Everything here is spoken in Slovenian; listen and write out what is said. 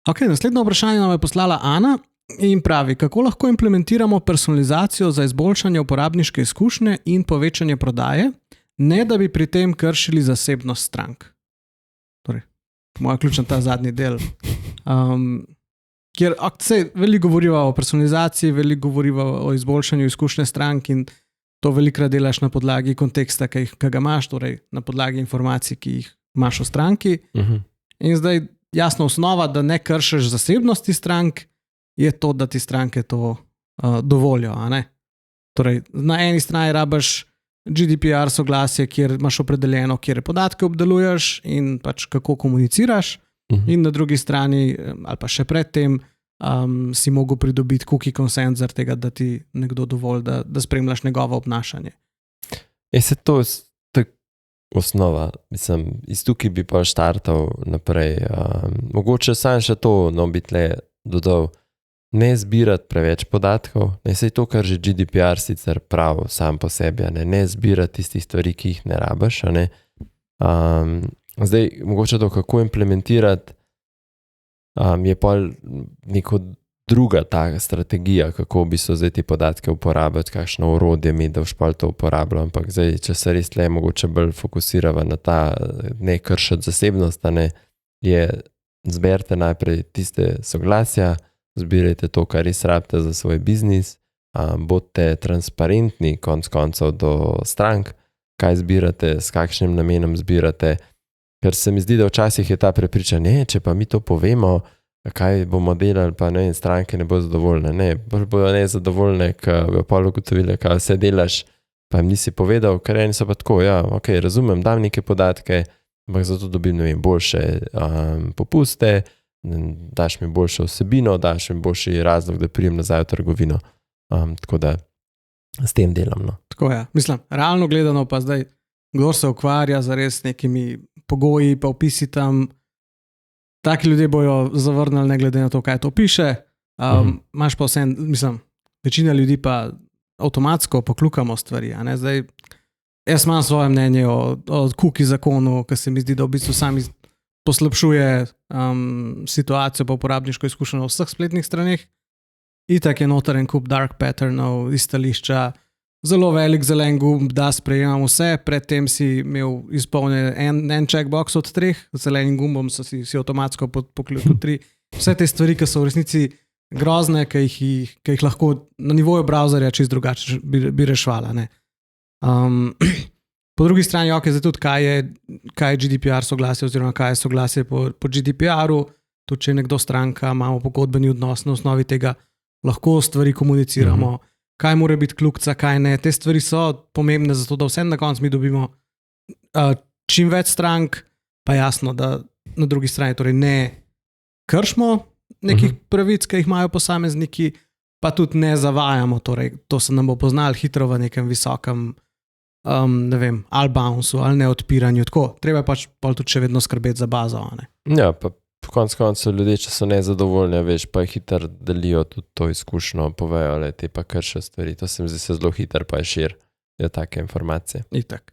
Ok, naslednje vprašanje nam je poslala Ana in pravi, kako lahko implementiramo personalizacijo za izboljšanje uporabniške izkušnje in povečanje prodaje, ne da bi pri tem kršili zasebnost strank. Torej, moja ključna ta zadnji del. Kjer veliko govoriva o personalizaciji, veliko govoriva o izboljšanju izkušnje strank in to velikokrat delaš na podlagi konteksta, ki ga imaš, torej na podlagi informacij, ki jih imaš o stranki. In zdaj jasna osnova, da ne kršiš zasebnosti strank, je to, da ti stranke to dovolijo. A ne? Torej, na eni strani rabiš GDPR soglasje, kjer imaš opredeljeno, kjer podatke obdeluješ in pač kako komuniciraš, in na drugi strani, ali pa še predtem, si mogel pridobiti cookie consent zaradi tega, da ti nekdo dovolj, da spremljaš njegovo obnašanje. Se to je osnova. Mislim, iz tukaj bi pa štartal naprej. Mogoče sam še to, bi tle dodal, ne zbirati preveč podatkov, ne sej to, kar že GDPR sicer prav sam po sebi, ne zbirati tistih stvari, ki jih ne rabiš. Zdaj, mogoče to, kako implementirati, je pa neko druga ta strategija, kako bi se zdaj te podatke uporabljati, kakšno orodje mi, da boš pa to uporabljal, ampak zdaj, če se res tle mogoče bolj fokusirava na ta ne kršati zasebnost, je zberite najprej tiste soglasja, zbirajte to, kar res rabite za svoj biznis, bodite transparentni konec koncev do strank, kaj zbirate, s kakšnim namenom zbirate, ker se mi zdi, da včasih je ta prepričan, če pa mi to povemo, kaj bomo delali, pa stranke ne bo zadovoljne. Bodo nezadovoljne, ker bo pol ugotovili, kaj vse delaš, pa jim nisi povedal, ker eni so pa tako, ok, razumem, dam neke podatke, ampak zato dobim, boljše popuste, daš mi boljšo vsebino, daš mi boljši razlog, da prijem nazaj v trgovino. Tako da s tem delam. Tako je. Mislim, realno gledano pa zdaj, kdo se ukvarja za res nekimi pogoji, pa opisi tam, taki ljudje bojo zavrnili, ne glede na to, kaj to piše. Imaš pa vse, mislim, večina ljudi pa avtomatsko poklukamo stvari. Zdaj, jaz imam svoje mnenje o cookie zakonu, ki se mi zdi, da v bistvu sami poslabšuje situacijo pa uporabniško izkušnjo na vseh spletnih straneh. Itak je noter en kup dark patternov iz stališča, zelo velik zelen gumb, da sprejemam vse, predtem si imel izpolnjen en checkbox od 3, z zelenim gumbom si avtomatsko poklikal 3. Vse te stvari, ki so v resnici grozne, ki jih lahko na nivoju browserja čist drugače bi rešvala. Po drugi strani, zdaj tudi, kaj je GDPR soglasje oziroma kaj je soglasje po GDPR-u, tudi če je nekdo stranka, imamo pogodbeni odnos na osnovi tega, lahko stvari komuniciramo, kaj mora biti kljukca, kaj ne. Te stvari so pomembne zato, da vsem na koncu mi dobimo čim več strank, pa jasno, da na drugi strani torej ne kršimo nekih pravic, ki jih imajo posamezniki, pa tudi ne zavajamo, torej to se nam bo poznalo hitro v nekem visokem ali bounce ali neodpiranju, tako. Treba pač tudi še vedno skrbeti za bazo. Ja, pa konec koncev ljudje, če so nezadovoljni, veš, pa hitro delijo tudi to izkušnjo, povejo, te pa kršijo stvari. To se mi zdi se zelo hitro, pa je šir, take informacije. Itak.